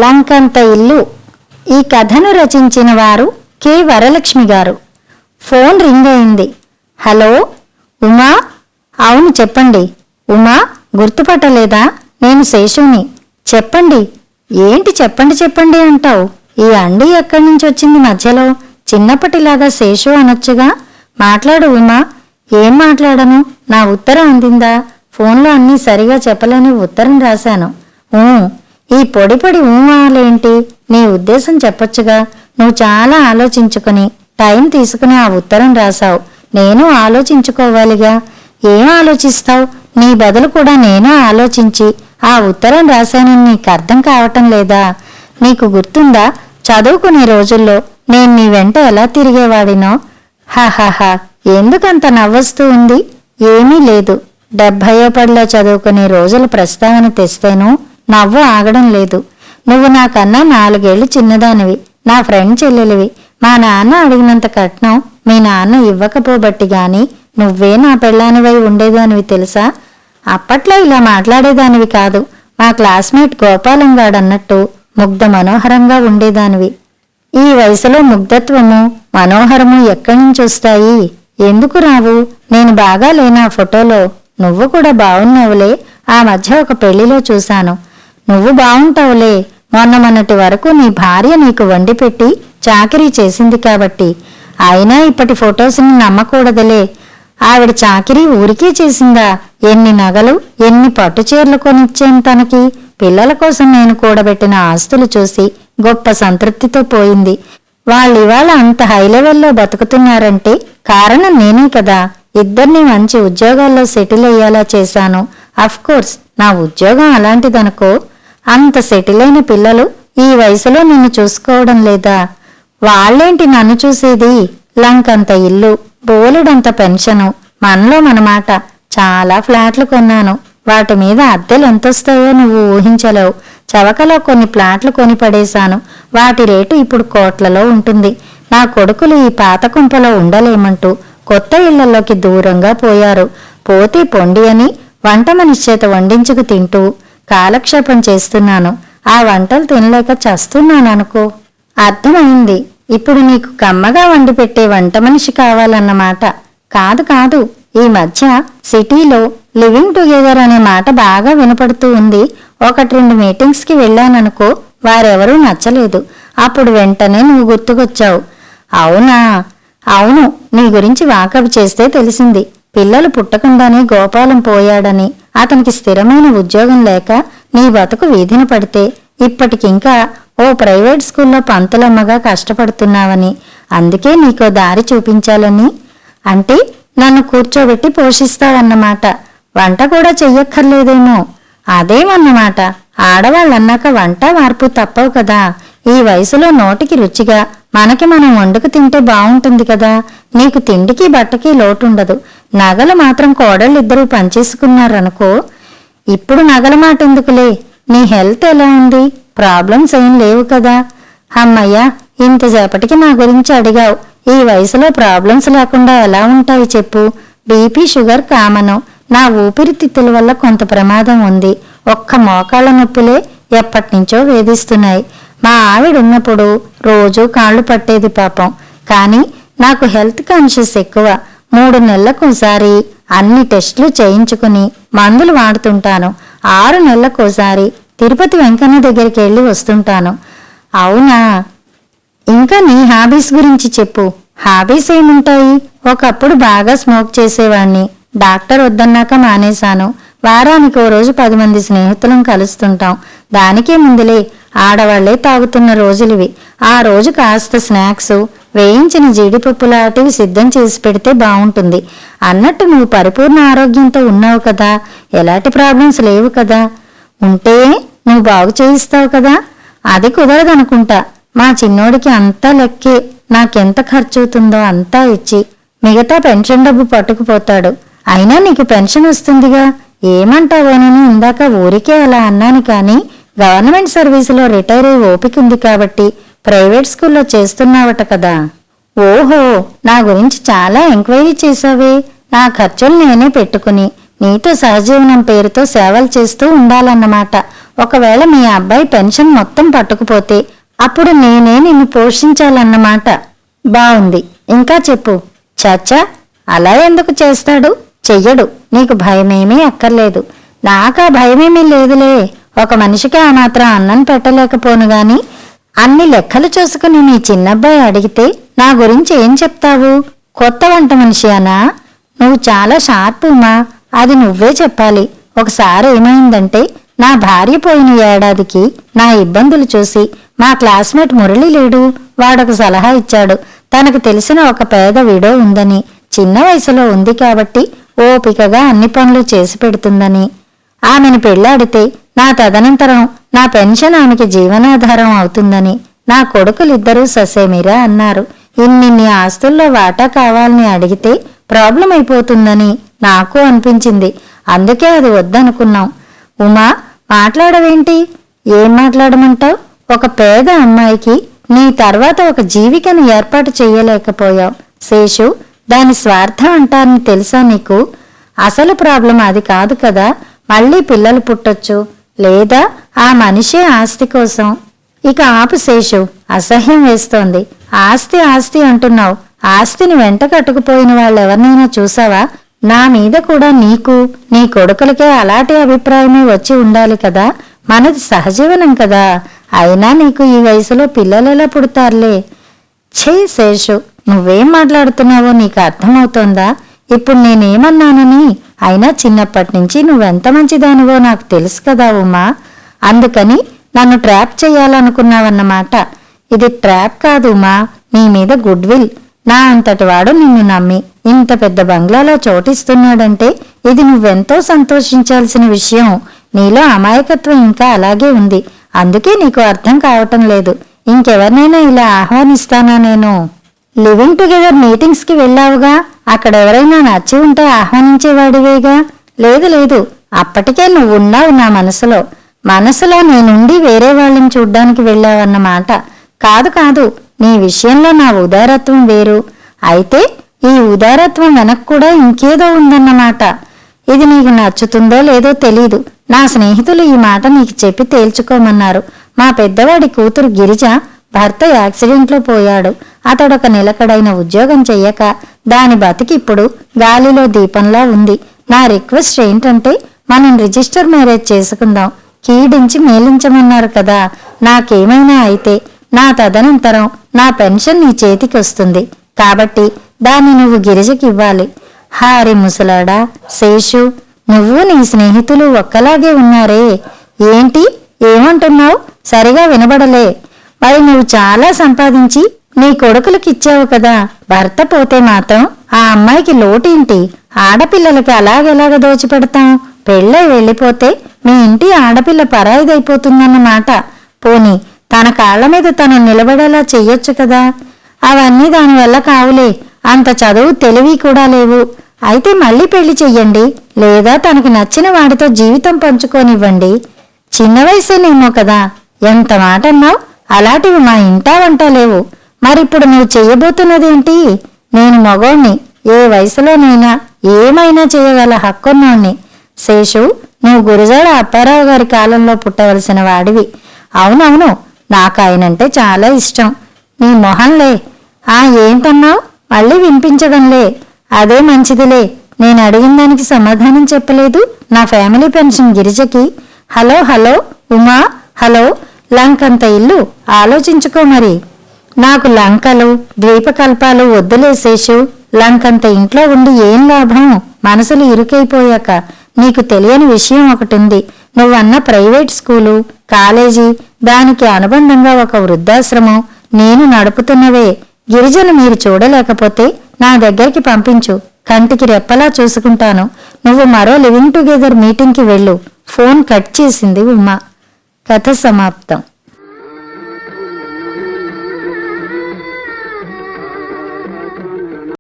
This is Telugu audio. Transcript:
లంకంత ఇల్లు. ఈ కథను రచించిన వారు కె వరలక్ష్మి గారు. ఫోన్ రింగ్ అయింది. హలో ఉమా? అవును చెప్పండి. ఉమా గుర్తుపట్టలేదా? నేను శేషుని. చెప్పండి. ఏంటి చెప్పండి చెప్పండి అంటావు? ఈ అండి ఎక్కడి నుంచి వచ్చింది మధ్యలో? చిన్నప్పటిలాగా శేషు అనొచ్చుగా. మాట్లాడు ఉమా. ఏం మాట్లాడను? నా ఉత్తరం అందిందా? ఫోన్లో అన్నీ సరిగా చెప్పలేని ఉత్తరం రాశాను. ఈ పొడి పొడి ఊమాలేంటి? నీ ఉద్దేశం చెప్పొచ్చుగా. నువ్వు చాలా ఆలోచించుకుని టైం తీసుకుని ఆ ఉత్తరం రాశావు. నేను ఆలోచించుకోవాలిగా. ఏం ఆలోచిస్తావు? నీ బదులు కూడా నేను ఆలోచించి ఆ ఉత్తరం రాశానని నీకు అర్థం కావటం లేదా? నీకు గుర్తుందా చదువుకునే రోజుల్లో నేను నీ వెంట ఎలా తిరిగేవాడినో? హాహాహా, ఎందుకంత నవ్వొస్తూ ఉంది? ఏమీ లేదు. 70వ పడిలో చదువుకునే రోజుల ప్రస్తావన తెస్తేనూ నవ్వు ఆగడం లేదు. నువ్వు నాకన్నా 4 ఏళ్లు చిన్నదానివి. నా ఫ్రెండ్ చెల్లెలివి. మా నాన్న అడిగినంత కట్నం మీ నాన్న ఇవ్వకపోబట్టి గాని నువ్వే నా పెళ్ళానివై ఉండేదానివి తెలుసా? అప్పట్లో ఇలా మాట్లాడేదానివి కాదు. మా క్లాస్మేట్ గోపాలంగాడన్నట్టు ముగ్ధ మనోహరంగా ఉండేదానివి. ఈ వయసులో ముగ్ధత్వము మనోహరము ఎక్కడి నుంచి వస్తాయి? ఎందుకు రావు? నేను బాగా లేనా ఫోటోలో? నువ్వు కూడా బావున్నావులే. ఆ మధ్య ఒక పెళ్లిలో చూశాను. నువ్వు బావుంటావులే. మొన్నటి వరకు నీ భార్య నీకు వండి పెట్టి చాకిరీ చేసింది కాబట్టి. అయినా ఇప్పటి ఫొటోస్ని నమ్మకూడదులే. ఆవిడ చాకిరీ ఊరికే చేసిందా? ఎన్ని నగలు, ఎన్ని పట్టుచీరలు కొనిచ్చాను తనకి. పిల్లల కోసం నేను కూడబెట్టిన ఆస్తులు చూసి గొప్ప సంతృప్తితో పోయింది. వాళ్ళివాళ అంత హై లెవెల్లో బతుకుతున్నారంటే కారణం నేనే కదా. ఇద్దరిని మంచి ఉద్యోగాల్లో సెటిల్ అయ్యేలా చేశాను. అఫ్కోర్స్ నా ఉద్యోగం అలాంటిదనుకో. అంత సెటిల్ అయిన పిల్లలు ఈ వయసులో నిన్ను చూసుకోవడం లేదా? వాళ్ళేంటి నన్ను చూసేది? లంకంత ఇల్లు, బోలెడంత పెన్షను, మనలో మనమాట. చాలా ఫ్లాట్లు కొన్నాను. వాటి మీద అద్దెలు ఎంతొస్తాయో నువ్వు ఊహించలేవు. చవకలో కొన్ని ప్లాట్లు కొని పడేశాను. వాటి రేటు ఇప్పుడు కోట్లలో ఉంటుంది. నా కొడుకులు ఈ పాత కుంపలో ఉండలేమంటూ కొత్త ఇళ్లలోకి దూరంగా పోయారు. పోతే పొండి అని వంట మనిషి చేత వండించుకు తింటూ కాలక్షేపం చేస్తున్నాను. ఆ వంటలు తినలేక చస్తున్నాననుకో. అర్థమైంది. ఇప్పుడు నీకు కమ్మగా వండి పెట్టే వంట మనిషి కావాలన్నమాట. కాదు కాదు, ఈ మధ్య సిటీలో లివింగ్ టుగెదర్ అనే మాట బాగా వినపడుతూ ఉంది. 1-2 మీటింగ్స్కి వెళ్ళాననుకో. వారెవరూ నచ్చలేదు. అప్పుడు వెంటనే నువ్వు గుర్తుకొచ్చావు. అవునా? అవును, నీ గురించి వాకబు చేస్తే తెలిసింది. పిల్లలు పుట్టకుండానే గోపాలం పోయాడని, అతనికి స్థిరమైన ఉద్యోగం లేక నీ బతుకు వీధిన పడితే ఇప్పటికింకా ఓ ప్రైవేట్ స్కూల్లో పంతులమ్మగా కష్టపడుతున్నావని, అందుకే నీకో దారి చూపించాలని. అంటే నన్ను కూర్చోబెట్టి పోషిస్తావన్నమాట. వంట కూడా చెయ్యక్కర్లేదేమో. అదేమన్నమాట. ఆడవాళ్ళన్నాక వంట మార్పు తప్పవు కదా. ఈ వయసులో నోటికి రుచిగా మనకి మనం వండుకు తింటే బావుంటుంది కదా. నీకు తిండికి బట్టకి లోటుండదు. నగలు మాత్రం కోడళ్ళిద్దరూ పనిచేసుకున్నారనుకో. ఇప్పుడు నగల మాట ఎందుకులే. నీ హెల్త్ ఎలా ఉంది? ప్రాబ్లమ్స్ ఏం లేవు కదా? అమ్మయ్యా, ఇంతసేపటికి నా గురించి అడిగావు. ఈ వయసులో ప్రాబ్లమ్స్ లేకుండా ఎలా ఉంటాయి చెప్పు? BP, sugar common. నా ఊపిరితిత్తుల వల్ల కొంత ప్రమాదం ఉంది. ఒక్క మోకాళ్ళ నొప్పులే ఎప్పటినుంచో వేధిస్తున్నాయి. మా ఆవిడున్నప్పుడు రోజూ కాళ్ళు పట్టేది పాపం. కానీ నాకు హెల్త్ కాన్షియస్ ఎక్కువ. 3 నెలలకోసారి అన్ని టెస్టులు చేయించుకుని మందులు వాడుతుంటాను. 6 నెలలకోసారి తిరుపతి వెంకన్న దగ్గరికి వెళ్ళి వస్తుంటాను. అవునా? ఇంకా నీ హాబీస్ గురించి చెప్పు. హాబీస్ ఏముంటాయి? ఒకప్పుడు బాగా స్మోక్ చేసేవాణ్ణి. డాక్టర్ వద్దన్నాక మానేశాను. వారానికి ఓ రోజు 10 మంది స్నేహితులం కలుస్తుంటాం. దానికే ముందులే ఆడవాళ్లే తాగుతున్న రోజులివి. ఆ రోజు కాస్త స్నాక్స్, వేయించిన జీడిపప్పు లాంటివి సిద్ధం చేసి పెడితే బావుంటుంది. అన్నట్టు నువ్వు పరిపూర్ణ ఆరోగ్యంతో ఉన్నావు కదా. ఎలాంటి ప్రాబ్లమ్స్ లేవు కదా. ఉంటే నువ్వు బాగు చేయిస్తావు కదా. అది కుదరదనుకుంటా. మా చిన్నోడికి అంతా లెక్కే. నాకెంత ఖర్చవుతుందో అంతా ఇచ్చి మిగతా పెన్షన్ డబ్బు పట్టుకుపోతాడు. అయినా నీకు పెన్షన్ వస్తుందిగా. ఏమంటావోనని ఇందాక ఊరికే అలా అన్నాను. కానీ గవర్నమెంట్ సర్వీసులో రిటైర్ అయి ఓపికంది కాబట్టి ప్రైవేట్ స్కూల్లో చేస్తున్నావట కదా. ఓహో, నా గురించి చాలా ఎంక్వైరీ చేశావే. నా ఖర్చులు నేనే పెట్టుకుని నీతో సహజీవనం పేరుతో సేవలు చేస్తూ ఉండాలన్నమాట. ఒకవేళ మీ అబ్బాయి పెన్షన్ మొత్తం పట్టుకుపోతే అప్పుడు నేనే నిన్ను పోషించాలన్నమాట. బావుంది, ఇంకా చెప్పు. చచ్చా, అలా ఎందుకు చేస్తాడు? చెయ్యడు. నీకు భయమేమీ అక్కర్లేదు. నాకా భయమేమీ లేదులే. ఒక మనిషికి ఆ మాత్రం అన్నం పెట్టలేకపోను గాని అన్ని లెక్కలు చూసుకుని నీ చిన్నబ్బాయి అడిగితే నా గురించి ఏం చెప్తావు? కొత్త వంట మనిషి అనా? నువ్వు చాలా షార్ప్ ఉమా, అది నువ్వే చెప్పాలి. ఒకసారి ఏమైందంటే, నా భార్య పోయిన ఏడాదికి నా ఇబ్బందులు చూసి మా క్లాస్మేట్ మురళి లేడు, వాడొక సలహా ఇచ్చాడు. తనకు తెలిసిన ఒక పేద విడో ఉందని, చిన్న వయసులో ఉంది కాబట్టి ఓపికగా అన్ని పనులు చేసి పెడుతుందని. ఆమెను పెళ్లాడితే నా తదనంతరం నా పెన్షన్ ఆమెకి జీవనాధారం అవుతుందని నా కొడుకులిద్దరూ ససేమిరా అన్నారు. ఇన్నిన్ని ఆస్తుల్లో వాటా కావాలని అడిగితే ప్రాబ్లం అయిపోతుందని నాకు అనిపించింది. అందుకే అది వద్దనుకున్నాం. ఉమా, మాట్లాడవేంటి? ఏం మాట్లాడమంటావు? ఒక పేద అమ్మాయికి నీ తర్వాత ఒక జీవికను ఏర్పాటు చెయ్యలేకపోయావు. శేషు, దాని స్వార్థం అంటారని తెలుసా నీకు? అసలు ప్రాబ్లం అది కాదు కదా. మళ్ళీ పిల్లలు పుట్టొచ్చు, లేదా ఆ మనిషే ఆస్తి కోసం. ఇక ఆపు శేషు, అసహ్యం వేస్తోంది. ఆస్తి ఆస్తి అంటున్నావు. ఆస్తిని వెంట కట్టుకుపోయిన వాళ్ళెవరినైనా చూసావా? నా మీద కూడా నీకు నీ కొడుకులకే అలాంటి అభిప్రాయమే వచ్చి ఉండాలి కదా. మనది సహజీవనం కదా. అయినా నీకు ఈ వయసులో పిల్లలెలా పుడతారులే. ఛే శేషు, నువ్వేం మాట్లాడుతున్నావో నీకు అర్థమవుతోందా? ఇప్పుడు నేనేమన్నానని? అయినా చిన్నప్పటి నుంచి నువ్వెంత మంచిదానివో నాకు తెలుసు కదా ఉమా. అందుకని నన్ను ట్రాప్ చెయ్యాలనుకున్నావన్నమాట. ఇది ట్రాప్ కాదు ఉమా, నీ మీద గుడ్ విల్. నా అంతటి వాడు నిన్ను నమ్మి ఇంత పెద్ద బంగ్లాలో చోటిస్తున్నాడంటే ఇది నువ్వెంతో సంతోషించాల్సిన విషయం. నీలో అమాయకత్వం ఇంకా అలాగే ఉంది. అందుకే నీకు అర్థం కావటం లేదు. ఇంకెవరినైనా ఇలా ఆహ్వానిస్తానా నేను? లివింగ్ టుగెదర్ మీటింగ్స్కి వెళ్ళావుగా, అక్కడెవరైనా నచ్చి ఉంటే ఆహ్వానించేవాడివేగా. లేదు లేదు, అప్పటికే నువ్వున్నావు నా మనసులో. మనసులో నేనుండి వేరే వాళ్ళని చూడ్డానికి వెళ్ళావన్నమాట. కాదు కాదు, నీ విషయంలో నా ఉదారత్వం వేరు. అయితే ఈ ఉదారత్వం వెనక్కు కూడా ఇంకేదో ఉందన్నమాట. ఇది నీకు నచ్చుతుందో లేదో తెలీదు. నా స్నేహితులు ఈ మాట నీకు చెప్పి తేల్చుకోమన్నారు. మా పెద్దవాడి కూతురు గిరిజ భర్త యాక్సిడెంట్లో పోయాడు. అతడొక నిలకడైన ఉద్యోగం చెయ్యక దాని బతికిప్పుడు గాలిలో దీపంలా ఉంది. నా రిక్వెస్ట్ ఏంటంటే, మనం రిజిస్టర్ మ్యారేజ్ చేసుకుందాం. కీడించి మేలించమన్నారు కదా. నాకేమైనా అయితే నా తదనంతరం నా పెన్షన్ నీ చేతికి వస్తుంది. కాబట్టి దాన్ని నువ్వు గిరిజకి ఇవ్వాలి. హారి ముసలాడా శేషు, నువ్వు నీ స్నేహితులు ఒక్కలాగే ఉన్నారే. ఏంటి, ఏమంటున్నావు? సరిగా వినబడలే. మరి నువ్వు చాలా సంపాదించి నీ కొడుకులకిచ్చావు కదా. భర్త పోతే మాత్రం ఆ అమ్మాయికి లోటేంటి? ఆడపిల్లలకి అలాగెలాగ దోచిపెడతాం? పెళ్ళై వెళ్ళిపోతే మీ ఇంటి ఆడపిల్ల పరాయిదైపోతుందన్నమాట. పోనీ తన కాళ్ల మీద తను నిలబడేలా చెయ్యొచ్చు కదా. అవన్నీ దానివల్ల కావులే. అంత చదువు తెలివి కూడా లేవు. అయితే మళ్ళీ పెళ్లి చెయ్యండి, లేదా తనకి నచ్చిన వాడితో జీవితం పంచుకోనివ్వండి. చిన్న వయసేనేమో కదా. ఎంత మాట అన్నావు? అలాంటివి మా ఇంటా వంట లేవు. మరిప్పుడు నువ్వు చెయ్యబోతున్నదేంటి? నేను మగోణ్ణి, ఏ వయసులోనైనా ఏమైనా చేయగల హక్కున్నోణ్ణి. శేషు, నువ్వు గురజాడ అప్పారావు గారి కాలంలో పుట్టవలసిన వాడివి. అవునవును, నాకు ఆయనంటే చాలా ఇష్టం. నీ మొహంలే. ఏంటన్నావు? మళ్ళీ వినిపించడంలే. అదే మంచిదిలే. నేను అడిగిన దానికి సమాధానం చెప్పలేదు. నా ఫ్యామిలీ పెన్షన్ గిరిజకి. Hello hello Uma, hello. లంకంత ఇల్లు ఆలోచించుకో మరి. నాకు లంకలు ద్వీపకల్పాలు వద్దులేసేషు. లంకంత ఇంట్లో ఉండి ఏం లాభం? మనసులు ఇరుకైపోయాక. నీకు తెలియని విషయం ఒకటుంది. నువ్వన్న ప్రైవేట్ స్కూలు, కాలేజీ, దానికి అనుబంధంగా ఒక వృద్ధాశ్రమం నేను నడుపుతున్నవే. గిరిజను మీరు చూడలేకపోతే నా దగ్గరికి పంపించు. కంటికి రెప్పలా చూసుకుంటాను. నువ్వు మరో లివింగ్ టుగెదర్ మీటింగ్కి వెళ్ళు. ఫోన్ కట్ చేసింది ఉమా. కథ సమాప్తం.